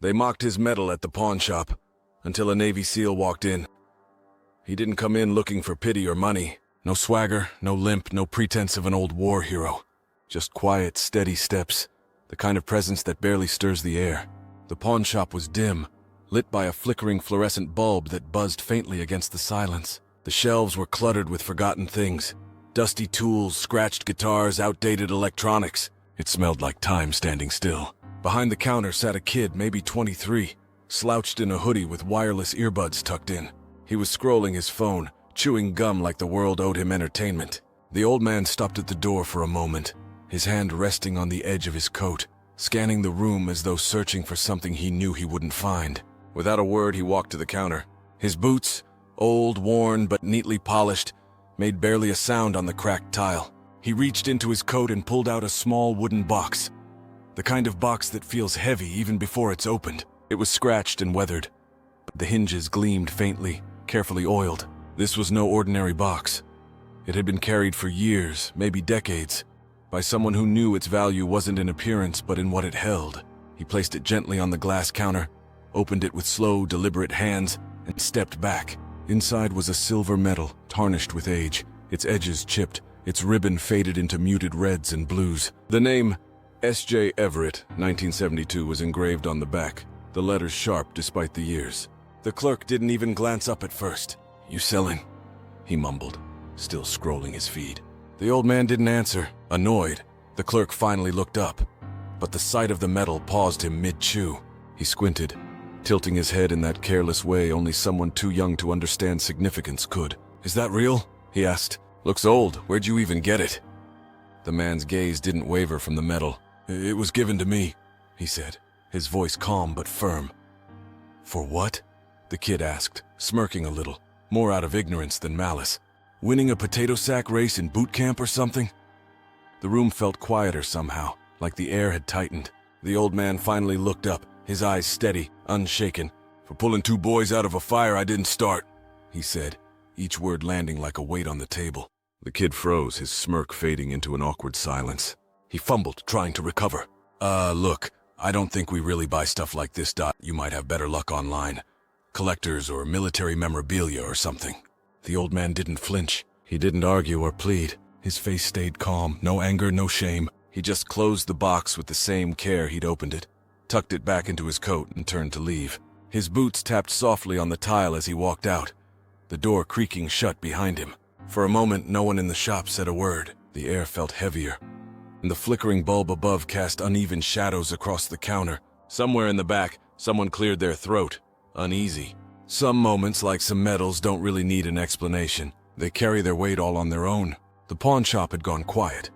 They mocked his mettle at the pawn shop, until a Navy SEAL walked in. He didn't come in looking for pity or money. No swagger, no limp, no pretense of an old war hero. Just quiet, steady steps, the kind of presence that barely stirs the air. The pawn shop was dim, lit by a flickering fluorescent bulb that buzzed faintly against the silence. The shelves were cluttered with forgotten things. Dusty tools, scratched guitars, outdated electronics. It smelled like time standing still. Behind the counter sat a kid, maybe 23, slouched in a hoodie with wireless earbuds tucked in. He was scrolling his phone, chewing gum like the world owed him entertainment. The old man stopped at the door for a moment, his hand resting on the edge of his coat, scanning the room as though searching for something he knew he wouldn't find. Without a word, he walked to the counter. His boots, old, worn, but neatly polished, made barely a sound on the cracked tile. He reached into his coat and pulled out a small wooden box. The kind of box that feels heavy even before it's opened. It was scratched and weathered, but the hinges gleamed faintly, carefully oiled. This was no ordinary box. It had been carried for years, maybe decades, by someone who knew its value wasn't in appearance but in what it held. He placed it gently on the glass counter, opened it with slow, deliberate hands, and stepped back. Inside was a silver medal, tarnished with age, its edges chipped, its ribbon faded into muted reds and blues. The name, S.J. Everett, 1972, was engraved on the back, the letters sharp despite the years. The clerk didn't even glance up at first. "You selling?" he mumbled, still scrolling his feed. The old man didn't answer. Annoyed, the clerk finally looked up, but the sight of the medal paused him mid-chew. He squinted, tilting his head in that careless way only someone too young to understand significance could. "Is that real?" he asked. "Looks old. Where'd you even get it?" The man's gaze didn't waver from the medal. "It was given to me," he said, his voice calm but firm. "For what?" the kid asked, smirking a little, more out of ignorance than malice. "Winning a potato sack race in boot camp or something?" The room felt quieter somehow, like the air had tightened. The old man finally looked up, his eyes steady, unshaken. "For pulling two boys out of a fire I didn't start," he said, each word landing like a weight on the table. The kid froze, his smirk fading into an awkward silence. He fumbled, trying to recover. Look, I don't think we really buy stuff like this. You might have better luck online. Collectors or military memorabilia or something." The old man didn't flinch. He didn't argue or plead. His face stayed calm, no anger, no shame. He just closed the box with the same care he'd opened it, tucked it back into his coat, and turned to leave. His boots tapped softly on the tile as he walked out, the door creaking shut behind him. For a moment, no one in the shop said a word. The air felt heavier, and the flickering bulb above cast uneven shadows across the counter. Somewhere in the back, someone cleared their throat, uneasy. Some moments, like some medals, don't really need an explanation. They carry their weight all on their own. The pawn shop had gone quiet,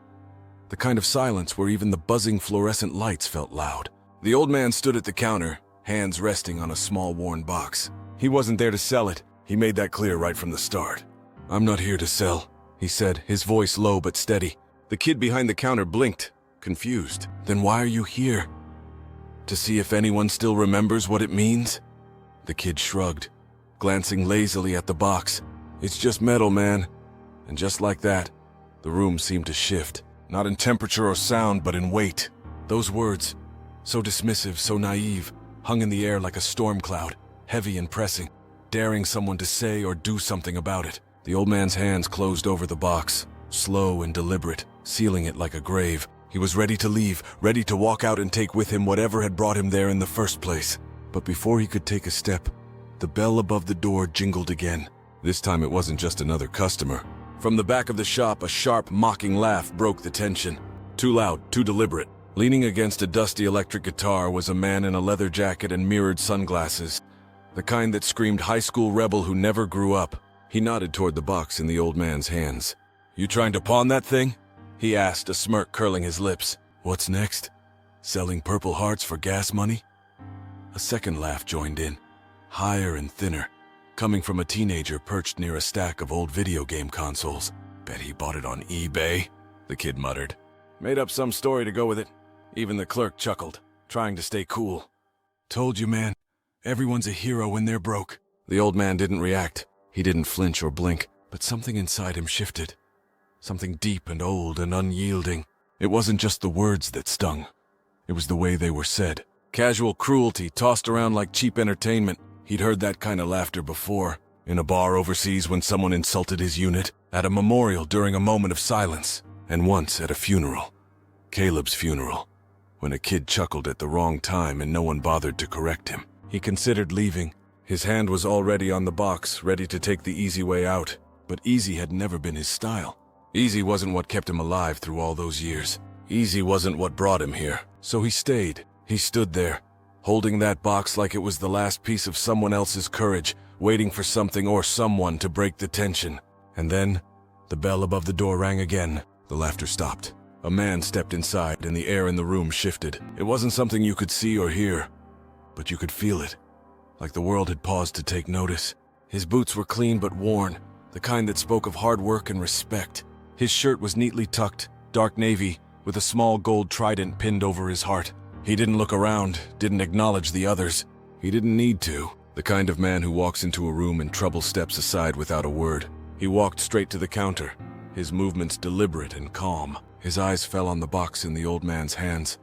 the kind of silence where even the buzzing fluorescent lights felt loud. The old man stood at the counter, hands resting on a small worn box. He wasn't there to sell it. He made that clear right from the start. "I'm not here to sell," he said, his voice low but steady. The kid behind the counter blinked, confused. "Then why are you here? To see if anyone still remembers what it means?" The kid shrugged, glancing lazily at the box. "It's just metal, man." And just like that, the room seemed to shift, not in temperature or sound, but in weight. Those words, so dismissive, so naive, hung in the air like a storm cloud, heavy and pressing, daring someone to say or do something about it. The old man's hands closed over the box, slow and deliberate, sealing it like a grave. He was ready to leave, ready to walk out and take with him whatever had brought him there in the first place. But before he could take a step, the bell above the door jingled again. This time it wasn't just another customer. From the back of the shop, a sharp, mocking laugh broke the tension. Too loud, too deliberate. Leaning against a dusty electric guitar was a man in a leather jacket and mirrored sunglasses, the kind that screamed high school rebel who never grew up. He nodded toward the box in the old man's hands. "You trying to pawn that thing?" he asked, a smirk curling his lips. "What's next? Selling Purple Hearts for gas money?" A second laugh joined in, higher and thinner, coming from a teenager perched near a stack of old video game consoles. "Bet he bought it on eBay," the kid muttered. "Made up some story to go with it." Even the clerk chuckled, trying to stay cool. "Told you, man. Everyone's a hero when they're broke." The old man didn't react. He didn't flinch or blink, but something inside him shifted. Something deep and old and unyielding. It wasn't just the words that stung. It was the way they were said. Casual cruelty tossed around like cheap entertainment. He'd heard that kind of laughter before. In a bar overseas when someone insulted his unit, at a memorial during a moment of silence, and once at a funeral. Caleb's funeral, when a kid chuckled at the wrong time and no one bothered to correct him. He considered leaving. His hand was already on the box, ready to take the easy way out. But easy had never been his style. Easy wasn't what kept him alive through all those years. Easy wasn't what brought him here. So he stayed. He stood there, holding that box like it was the last piece of someone else's courage, waiting for something or someone to break the tension. And then, the bell above the door rang again. The laughter stopped. A man stepped inside and the air in the room shifted. It wasn't something you could see or hear, but you could feel it. Like the world had paused to take notice. His boots were clean but worn, the kind that spoke of hard work and respect. His shirt was neatly tucked, dark navy, with a small gold trident pinned over his heart. He didn't look around, didn't acknowledge the others. He didn't need to. The kind of man who walks into a room and trouble steps aside without a word. He walked straight to the counter, his movements deliberate and calm. His eyes fell on the box in the old man's hands,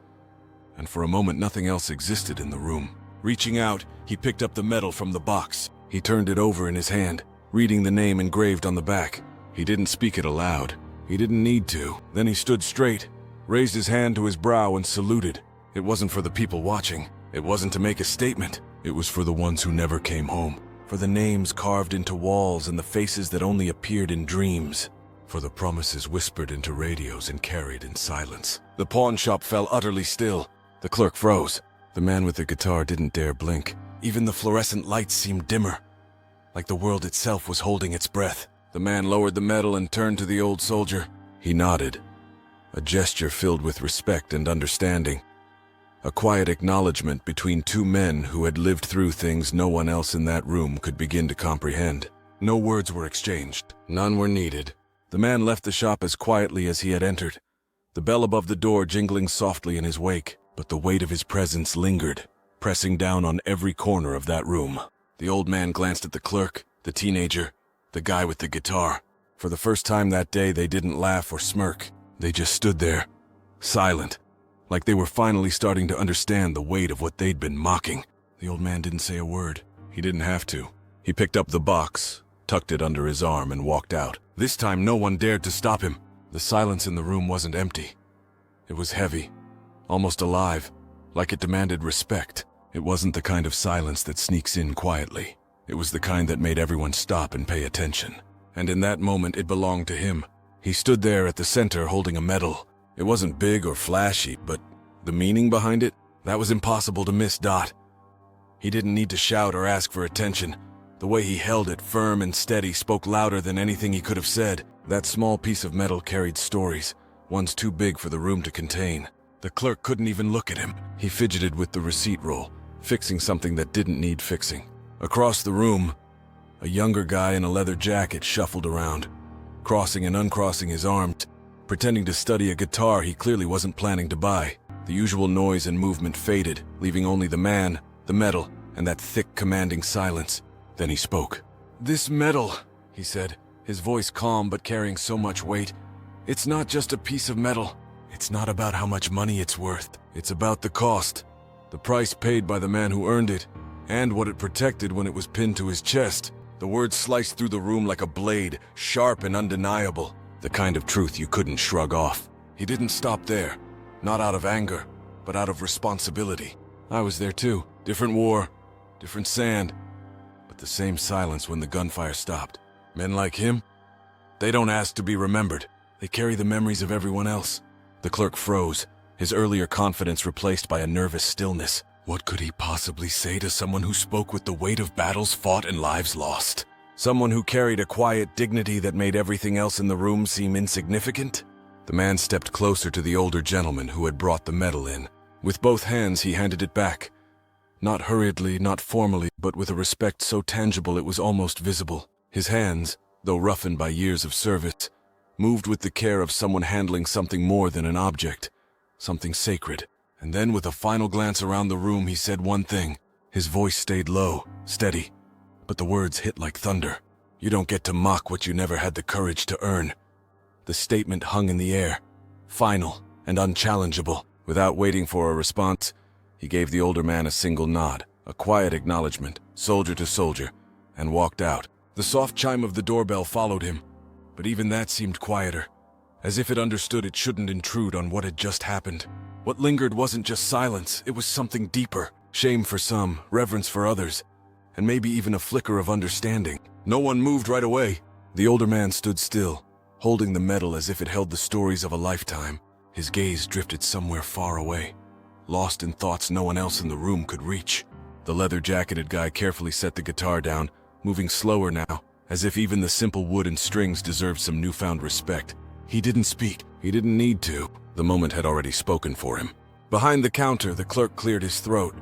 and for a moment nothing else existed in the room. Reaching out, he picked up the medal from the box. He turned it over in his hand, reading the name engraved on the back. He didn't speak it aloud. He didn't need to. Then he stood straight, raised his hand to his brow and saluted. It wasn't for the people watching. It wasn't to make a statement. It was for the ones who never came home. For the names carved into walls and the faces that only appeared in dreams. For the promises whispered into radios and carried in silence. The pawn shop fell utterly still. The clerk froze. The man with the guitar didn't dare blink. Even the fluorescent lights seemed dimmer, like the world itself was holding its breath. The man lowered the medal and turned to the old soldier. He nodded, a gesture filled with respect and understanding. A quiet acknowledgement between two men who had lived through things no one else in that room could begin to comprehend. No words were exchanged. None were needed. The man left the shop as quietly as he had entered, the bell above the door jingling softly in his wake. But the weight of his presence lingered, pressing down on every corner of that room. The old man glanced at the clerk, the teenager, the guy with the guitar. For the first time that day, they didn't laugh or smirk. They just stood there, silent, like they were finally starting to understand the weight of what they'd been mocking. The old man didn't say a word. He didn't have to. He picked up the box, tucked it under his arm, and walked out. This time, no one dared to stop him. The silence in the room wasn't empty. It was heavy, almost alive, like it demanded respect. It wasn't the kind of silence that sneaks in quietly. It was the kind that made everyone stop and pay attention. And in that moment, it belonged to him. He stood there at the center holding a medal. It wasn't big or flashy, but the meaning behind it, that was impossible to miss. He didn't need to shout or ask for attention. The way he held it, firm and steady, spoke louder than anything he could have said. That small piece of metal carried stories, ones too big for the room to contain. The clerk couldn't even look at him. He fidgeted with the receipt roll, fixing something that didn't need fixing. Across the room, a younger guy in a leather jacket shuffled around, crossing and uncrossing his arms, pretending to study a guitar he clearly wasn't planning to buy. The usual noise and movement faded, leaving only the man, the metal, and that thick, commanding silence. Then he spoke. "This metal," he said, his voice calm but carrying so much weight. "It's not just a piece of metal. It's not about how much money it's worth. It's about the cost, the price paid by the man who earned it, and what it protected when it was pinned to his chest." The words sliced through the room like a blade, sharp and undeniable, the kind of truth you couldn't shrug off. He didn't stop there, not out of anger, but out of responsibility. I was there too. Different war, different sand, but the same silence when the gunfire stopped. Men like him, they don't ask to be remembered. They carry the memories of everyone else. The clerk froze, his earlier confidence replaced by a nervous stillness. What could he possibly say to someone who spoke with the weight of battles fought and lives lost? Someone who carried a quiet dignity that made everything else in the room seem insignificant? The man stepped closer to the older gentleman who had brought the medal in. With both hands, he handed it back. Not hurriedly, not formally, but with a respect so tangible it was almost visible. His hands, though roughened by years of service, moved with the care of someone handling something more than an object, something sacred. And then with a final glance around the room, he said one thing. His voice stayed low, steady, but the words hit like thunder. "You don't get to mock what you never had the courage to earn." The statement hung in the air, final and unchallengeable. Without waiting for a response, He gave the older man a single nod, a quiet acknowledgement, soldier to soldier, and walked out. The soft chime of the doorbell followed him, but even that seemed quieter, as if it understood it shouldn't intrude on what had just happened. What lingered wasn't just silence, it was something deeper. Shame for some, reverence for others, and maybe even a flicker of understanding. No one moved right away. The older man stood still, holding the medal as if it held the stories of a lifetime. His gaze drifted somewhere far away, lost in thoughts no one else in the room could reach. The leather-jacketed guy carefully set the guitar down, moving slower now, as if even the simple wood and strings deserved some newfound respect. He didn't speak. He didn't need to. The moment had already spoken for him. Behind the counter, the clerk cleared his throat,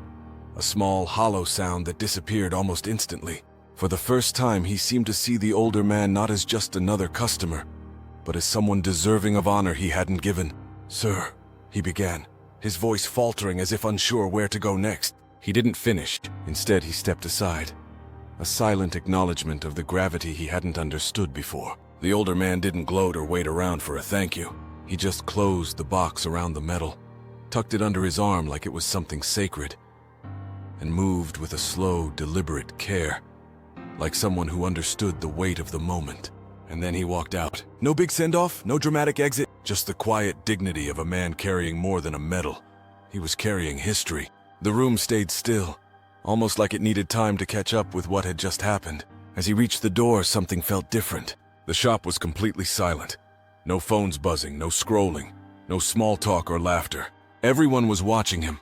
a small, hollow sound that disappeared almost instantly. For the first time, he seemed to see the older man not as just another customer, but as someone deserving of honor he hadn't given. "Sir," he began, his voice faltering as if unsure where to go next. He didn't finish. Instead, he stepped aside, a silent acknowledgement of the gravity he hadn't understood before. The older man didn't gloat or wait around for a thank you. He just closed the box around the medal, tucked it under his arm like it was something sacred, and moved with a slow, deliberate care, like someone who understood the weight of the moment. And then he walked out. No big send-off, no dramatic exit, just the quiet dignity of a man carrying more than a medal. He was carrying history. The room stayed still, almost like it needed time to catch up with what had just happened. As he reached the door, something felt different. The shop was completely silent. No phones buzzing, no scrolling, no small talk or laughter. Everyone was watching him,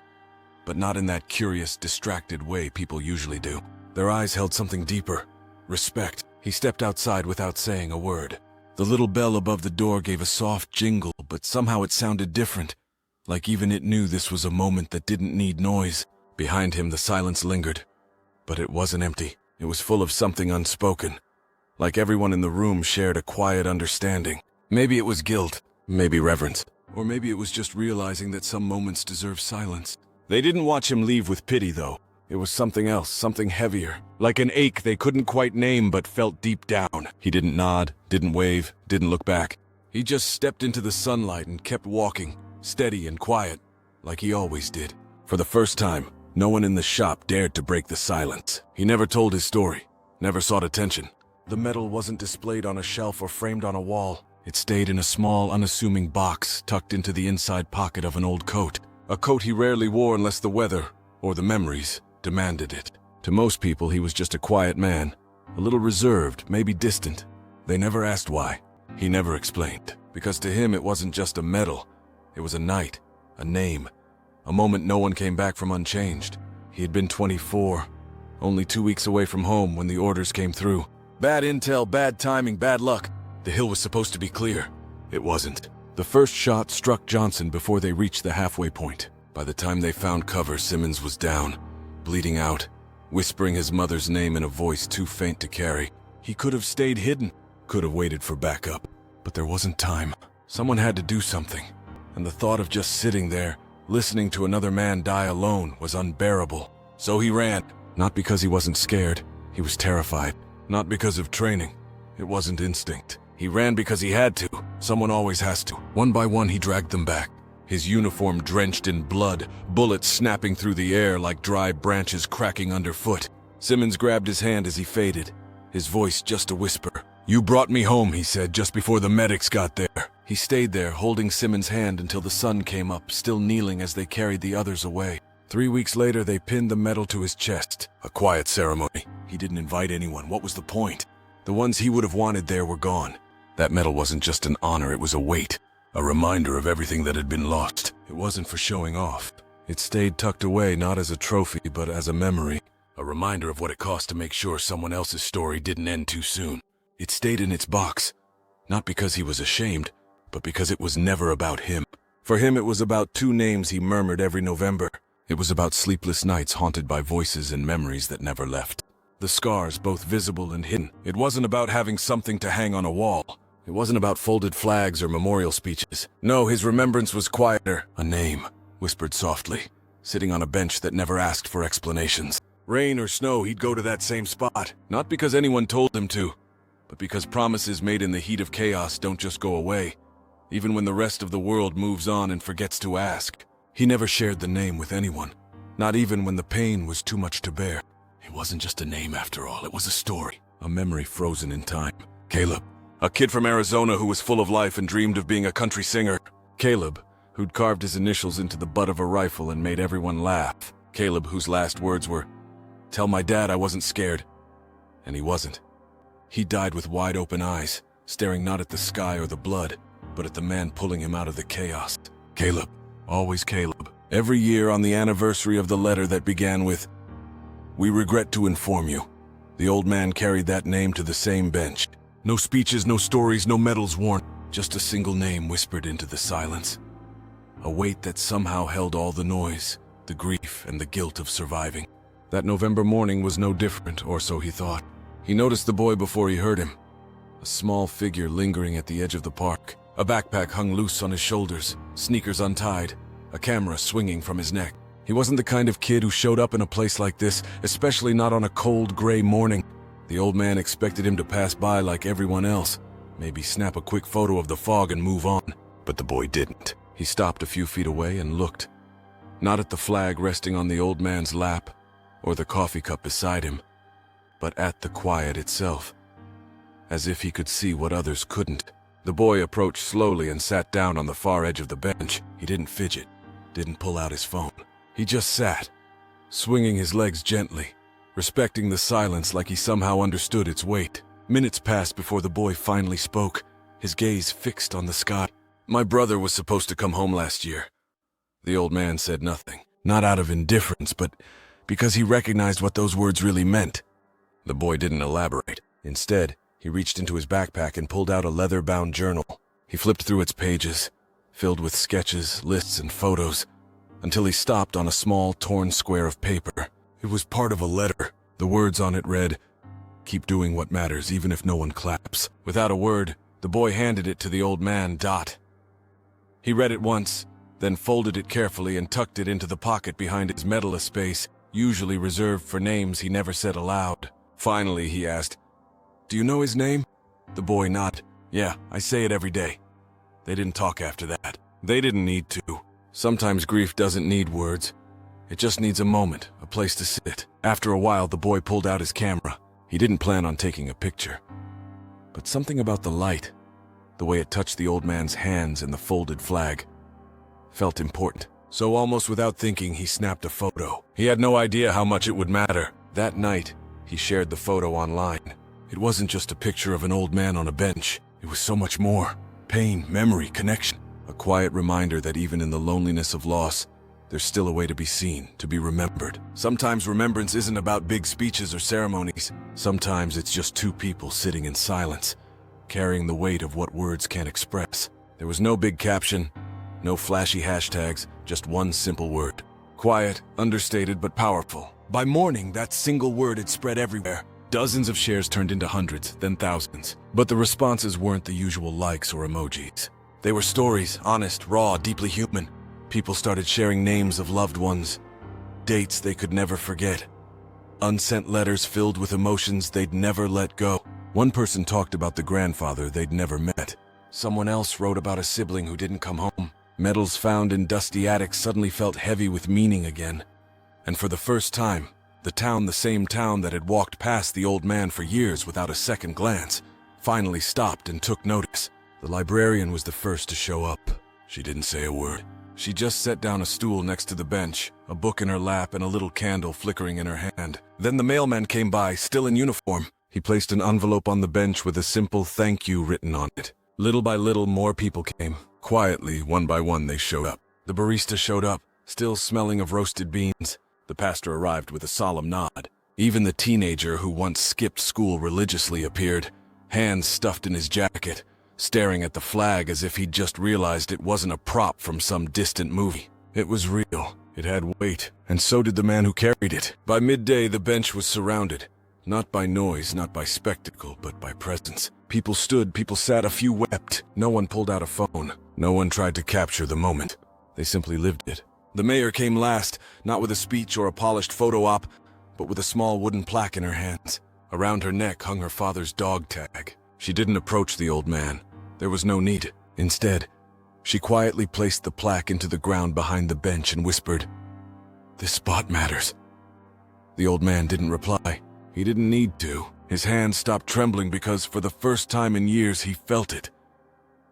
but not in that curious, distracted way people usually do. Their eyes held something deeper, respect. He stepped outside without saying a word. The little bell above the door gave a soft jingle, but somehow it sounded different, like even it knew this was a moment that didn't need noise. Behind him, the silence lingered, but it wasn't empty. It was full of something unspoken, like everyone in the room shared a quiet understanding. Maybe it was guilt, maybe reverence, or maybe it was just realizing that some moments deserve silence. They didn't watch him leave with pity, though. It was something else, something heavier, like an ache they couldn't quite name but felt deep down. He didn't nod, didn't wave, didn't look back. He just stepped into the sunlight and kept walking, steady and quiet, like he always did. For the first time, no one in the shop dared to break the silence. He never told his story, never sought attention. The medal wasn't displayed on a shelf or framed on a wall. It stayed in a small, unassuming box tucked into the inside pocket of an old coat. A coat he rarely wore unless the weather, or the memories, demanded it. To most people, he was just a quiet man, a little reserved, maybe distant. They never asked why. He never explained. Because to him, it wasn't just a medal. It was a night, a name, a moment no one came back from unchanged. He had been 24, only 2 weeks away from home when the orders came through. Bad intel, bad timing, bad luck. The hill was supposed to be clear. It wasn't. The first shot struck Johnson before they reached the halfway point. By the time they found cover, Simmons was down, bleeding out, whispering his mother's name in a voice too faint to carry. He could have stayed hidden, could have waited for backup, but there wasn't time. Someone had to do something, and the thought of just sitting there, listening to another man die alone, was unbearable. So he ran, not because he wasn't scared, he was terrified. Not because of training, it wasn't instinct. He ran because he had to. Someone always has to. One by one, he dragged them back, his uniform drenched in blood, bullets snapping through the air like dry branches cracking underfoot. Simmons grabbed his hand as he faded, his voice just a whisper. "You brought me home," he said just before the medics got there. He stayed there, holding Simmons' hand until the sun came up, still kneeling as they carried the others away. 3 weeks later, they pinned the medal to his chest. A quiet ceremony. He didn't invite anyone. What was the point? The ones he would have wanted there were gone. That medal wasn't just an honor, it was a weight. A reminder of everything that had been lost. It wasn't for showing off. It stayed tucked away not as a trophy, but as a memory. A reminder of what it cost to make sure someone else's story didn't end too soon. It stayed in its box, not because he was ashamed, but because it was never about him. For him, it was about 2 names he murmured every November. It was about sleepless nights haunted by voices and memories that never left. The scars, both visible and hidden. It wasn't about having something to hang on a wall. It wasn't about folded flags or memorial speeches. No, his remembrance was quieter. A name, whispered softly, sitting on a bench that never asked for explanations. Rain or snow, he'd go to that same spot. Not because anyone told him to, but because promises made in the heat of chaos don't just go away, even when the rest of the world moves on and forgets to ask. He never shared the name with anyone. Not even when the pain was too much to bear. It wasn't just a name after all, it was a story. A memory frozen in time. Caleb. A kid from Arizona who was full of life and dreamed of being a country singer. Caleb, who'd carved his initials into the butt of a rifle and made everyone laugh. Caleb, whose last words were, "Tell my dad I wasn't scared." And he wasn't. He died with wide open eyes, staring not at the sky or the blood, but at the man pulling him out of the chaos. Caleb. Always Caleb. Every year on the anniversary of the letter that began with, "We regret to inform you," the old man carried that name to the same bench. No speeches, no stories, no medals worn, just a single name whispered into the silence. A weight that somehow held all the noise, the grief and the guilt of surviving. That November morning was no different, or so he thought. He noticed the boy before he heard him. A small figure lingering at the edge of the park. A backpack hung loose on his shoulders, sneakers untied, a camera swinging from his neck. He wasn't the kind of kid who showed up in a place like this, especially not on a cold, gray morning. The old man expected him to pass by like everyone else, maybe snap a quick photo of the fog and move on. But the boy didn't. He stopped a few feet away and looked. Not at the flag resting on the old man's lap, or the coffee cup beside him, but at the quiet itself, as if he could see what others couldn't. The boy approached slowly and sat down on the far edge of the bench. He didn't fidget, didn't pull out his phone. He just sat, swinging his legs gently, respecting the silence like he somehow understood its weight. Minutes passed before the boy finally spoke, his gaze fixed on the sky. "My brother was supposed to come home last year." The old man said nothing, not out of indifference, but because he recognized what those words really meant. The boy didn't elaborate. Instead, he reached into his backpack and pulled out a leather-bound journal. He flipped through its pages, filled with sketches, lists, and photos, until he stopped on a small, torn square of paper. It was part of a letter. The words on it read, "Keep doing what matters, even if no one claps." Without a word, the boy handed it to the old man, Dot. He read it once, then folded it carefully and tucked it into the pocket behind his medal space, usually reserved for names he never said aloud. Finally, he asked, "Do you know his name?" The boy nodded. "Yeah, I say it every day." They didn't talk after that. They didn't need to. Sometimes grief doesn't need words. It just needs a moment, a place to sit. After a while, the boy pulled out his camera. He didn't plan on taking a picture. But something about the light, the way it touched the old man's hands and the folded flag, felt important. So almost without thinking, he snapped a photo. He had no idea how much it would matter. That night, he shared the photo online. It wasn't just a picture of an old man on a bench. It was so much more. Pain, memory, connection. A quiet reminder that even in the loneliness of loss, there's still a way to be seen, to be remembered. Sometimes remembrance isn't about big speeches or ceremonies. Sometimes it's just two people sitting in silence, carrying the weight of what words can't express. There was no big caption, no flashy hashtags, just one simple word. Quiet, understated, but powerful. By morning, that single word had spread everywhere. Dozens of shares turned into hundreds, then thousands. But the responses weren't the usual likes or emojis. They were stories, honest, raw, deeply human. People started sharing names of loved ones, dates they could never forget, unsent letters filled with emotions they'd never let go. One person talked about the grandfather they'd never met. Someone else wrote about a sibling who didn't come home. Medals found in dusty attics suddenly felt heavy with meaning again. And for the first time, the same town that had walked past the old man for years without a second glance, finally stopped and took notice. The librarian was the first to show up. She didn't say a word. She just set down a stool next to the bench, a book in her lap and a little candle flickering in her hand. Then the mailman came by, still in uniform. He placed an envelope on the bench with a simple thank you written on it. Little by little, more people came. Quietly, one by one, they showed up. The barista showed up, still smelling of roasted beans. The pastor arrived with a solemn nod. Even the teenager who once skipped school religiously appeared, hands stuffed in his jacket, staring at the flag as if he'd just realized it wasn't a prop from some distant movie. It was real. It had weight, and so did the man who carried it. By midday, the bench was surrounded, not by noise, not by spectacle, but by presence. People stood, people sat, a few wept. No one pulled out a phone. No one tried to capture the moment. They simply lived it. The mayor came last, not with a speech or a polished photo op, but with a small wooden plaque in her hands. Around her neck hung her father's dog tag. She didn't approach the old man. There was no need. Instead, she quietly placed the plaque into the ground behind the bench and whispered, This spot matters." The old man didn't reply. He didn't need to. His hands stopped trembling because for the first time in years he felt it.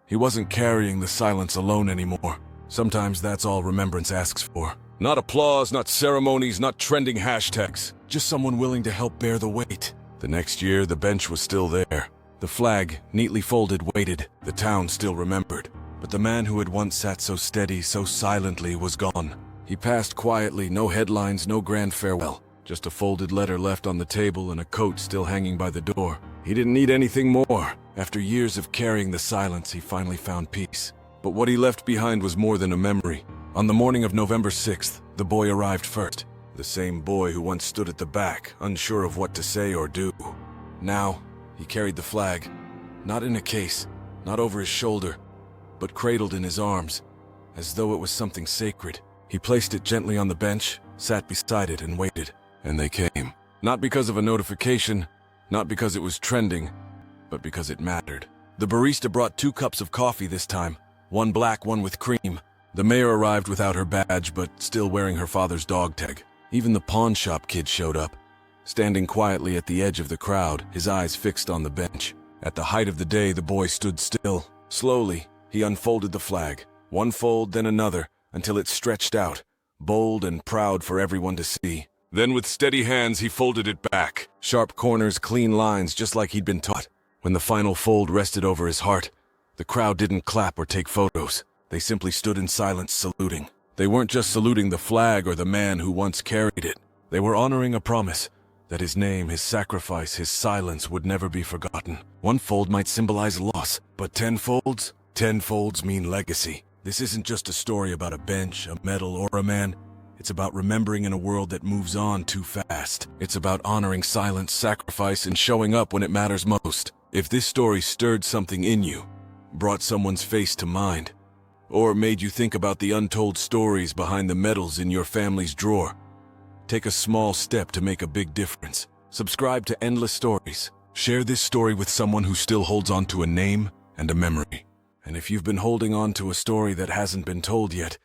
He wasn't carrying the silence alone anymore. Sometimes that's all remembrance asks for. Not applause, not ceremonies, not trending hashtags. Just someone willing to help bear the weight. The next year, the bench was still there. The flag, neatly folded, waited. The town still remembered. But the man who had once sat so steady, so silently, was gone. He passed quietly, no headlines, no grand farewell. Just a folded letter left on the table and a coat still hanging by the door. He didn't need anything more. After years of carrying the silence, he finally found peace. But what he left behind was more than a memory. On the morning of November 6th, the boy arrived first. The same boy who once stood at the back, unsure of what to say or do. Now, he carried the flag, not in a case, not over his shoulder, but cradled in his arms, as though it was something sacred. He placed it gently on the bench, sat beside it, and waited. And they came. Not because of a notification, not because it was trending, but because it mattered. The barista brought 2 cups of coffee this time, one black, one with cream. The mayor arrived without her badge, but still wearing her father's dog tag. Even the pawn shop kid showed up, standing quietly at the edge of the crowd, his eyes fixed on the bench. At the height of the day, the boy stood still. Slowly, he unfolded the flag, one fold, then another, until it stretched out, bold and proud for everyone to see. Then with steady hands, he folded it back. Sharp corners, clean lines, just like he'd been taught. When the final fold rested over his heart, the crowd didn't clap or take photos. They simply stood in silence, saluting. They weren't just saluting the flag or the man who once carried it. They were honoring a promise that his name, his sacrifice, his silence would never be forgotten. One fold might symbolize loss, but 10 folds? 10 folds mean legacy. This isn't just a story about a bench, a medal, or a man. It's about remembering in a world that moves on too fast. It's about honoring silence, sacrifice, and showing up when it matters most. If this story stirred something in you, brought someone's face to mind, or made you think about the untold stories behind the medals in your family's drawer, take a small step to make a big difference. Subscribe to Endless Stories. Share this story with someone who still holds on to a name and a memory. And if you've been holding on to a story that hasn't been told yet,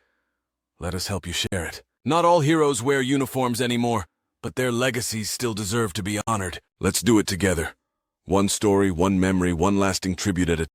let us help you share it. Not all heroes wear uniforms anymore, but their legacies still deserve to be honored. Let's do it together. One story, one memory, one lasting tribute at a